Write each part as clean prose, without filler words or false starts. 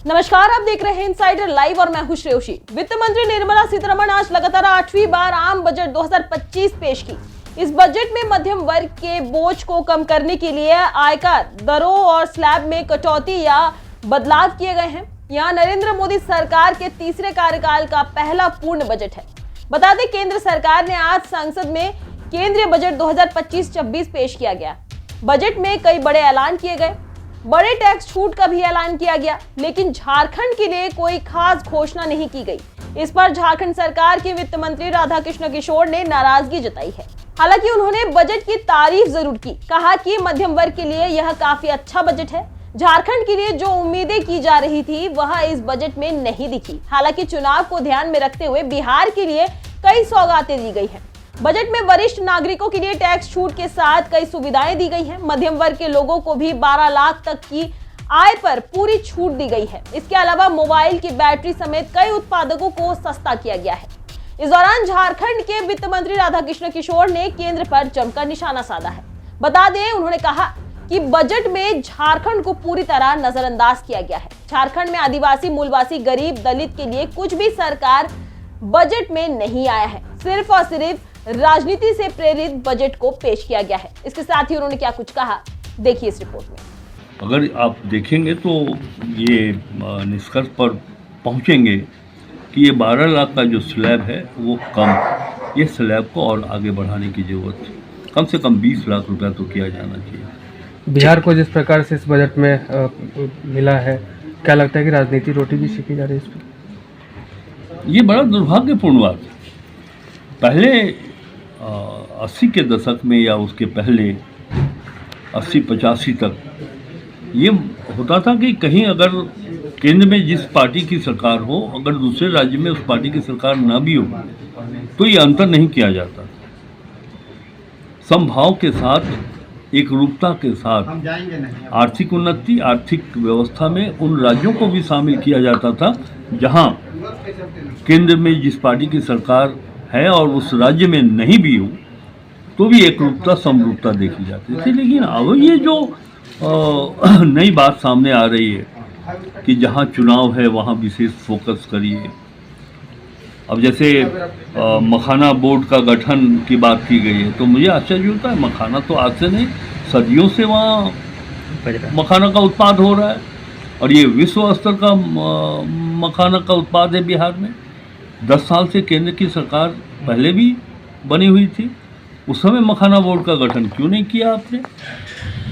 नमस्कार, आप देख रहे हैं इनसाइडर लाइव और मैं हूं श्रेयोशी। वित्त मंत्री निर्मला सीतारमण आज लगातार 8वीं बार आम बजट 2025 पेश की। इस बजट में मध्यम वर्ग के बोझ को कम करने के लिए आयकर दरों और स्लैब में कटौती या बदलाव किए गए हैं। यह नरेंद्र मोदी सरकार के तीसरे कार्यकाल का पहला पूर्ण बजट है। बता दें, केंद्र सरकार ने आज संसद में केंद्रीय बजट 2025-26 पेश किया गया। बजट में कई बड़े ऐलान किए गए, बड़े टैक्स छूट का भी ऐलान किया गया, लेकिन झारखंड के लिए कोई खास घोषणा नहीं की गई। इस पर झारखंड सरकार के वित्त मंत्री राधाकृष्ण किशोर ने नाराजगी जताई है। हालांकि उन्होंने बजट की तारीफ जरूर की, कहा कि मध्यम वर्ग के लिए यह काफी अच्छा बजट है। झारखंड के लिए जो उम्मीदें की जा रही थी वह इस बजट में नहीं दिखी। हालांकि चुनाव को ध्यान में रखते हुए बिहार के लिए कई सौगातें दी गई हैं। बजट में वरिष्ठ नागरिकों के लिए टैक्स छूट के साथ कई सुविधाएं दी गई हैं। मध्यम वर्ग के लोगों को भी 12 लाख तक की आय पर पूरी छूट दी गई है। इसके अलावा मोबाइल की बैटरी समेत कई उत्पादकों को सस्ता किया गया है। इस दौरान झारखंड के वित्त मंत्री राधाकृष्ण किशोर ने केंद्र पर जमकर निशाना साधा है। बता दें, उन्होंने कहा कि बजट में झारखंड को पूरी तरह नजरअंदाज किया गया है। झारखंड में आदिवासी, मूलवासी, गरीब, दलित के लिए कुछ भी सरकार बजट में नहीं आया है। सिर्फ और सिर्फ राजनीति से प्रेरित बजट को पेश किया गया है। इसके साथ ही उन्होंने क्या कुछ कहा, देखिए इस रिपोर्ट में। अगर आप देखेंगे तो ये निष्कर्ष पर पहुंचेंगे कि ये 12 लाख का जो स्लैब है वो कम, ये स्लैब को और आगे बढ़ाने की ज़रूरत है। कम से कम 20 लाख रुपया तो किया जाना चाहिए। बिहार को जिस प्रकार से इस बजट में मिला है, क्या लगता है कि राजनीति रोटी भी सीखी जा रही है इस पर? ये बड़ा दुर्भाग्यपूर्ण बात है। पहले 80 के दशक में या उसके पहले 80-85 तक ये होता था कि कहीं अगर केंद्र में जिस पार्टी की सरकार हो, अगर दूसरे राज्य में उस पार्टी की सरकार ना भी हो तो ये अंतर नहीं किया जाता। समभाव के साथ, एक रूपता के साथ आर्थिक उन्नति, आर्थिक व्यवस्था में उन राज्यों को भी शामिल किया जाता था जहां केंद्र में जिस पार्टी की सरकार है और उस राज्य में नहीं भी हो तो भी एक रूपता, समरूपता देखी जाती थी। लेकिन अब ये जो नई बात सामने आ रही है कि जहाँ चुनाव है वहाँ विशेष फोकस करिए। अब जैसे मखाना बोर्ड का गठन की बात की गई है तो मुझे आश्चर्य होता है। मखाना तो आज से नहीं, सदियों से वहाँ मखाना का उत्पाद हो रहा है और ये विश्व स्तर का मखाना का उत्पाद है बिहार में। 10 साल से केंद्र की सरकार पहले भी बनी हुई थी, उस समय मखाना बोर्ड का गठन क्यों नहीं किया आपने?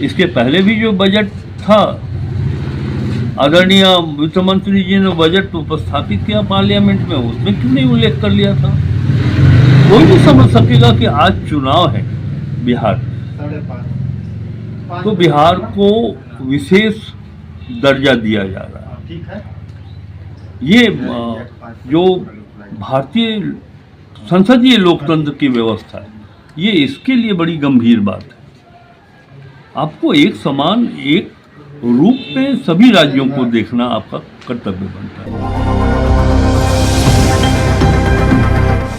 इसके पहले भी जो बजट था, आदरणीय वित्त मंत्री जी ने बजट उपस्थापित किया पार्लियामेंट में, उसमें क्यों नहीं उल्लेख कर लिया था? कोई नहीं समझ सकेगा कि आज चुनाव है बिहार, तो बिहार को विशेष दर्जा दिया जा रहा है। ये जो भारतीय संसदीय लोकतंत्र की व्यवस्था है, ये इसके लिए बड़ी गंभीर बात है। आपको एक समान, एक रूप में सभी राज्यों को देखना आपका कर्तव्य बनता है।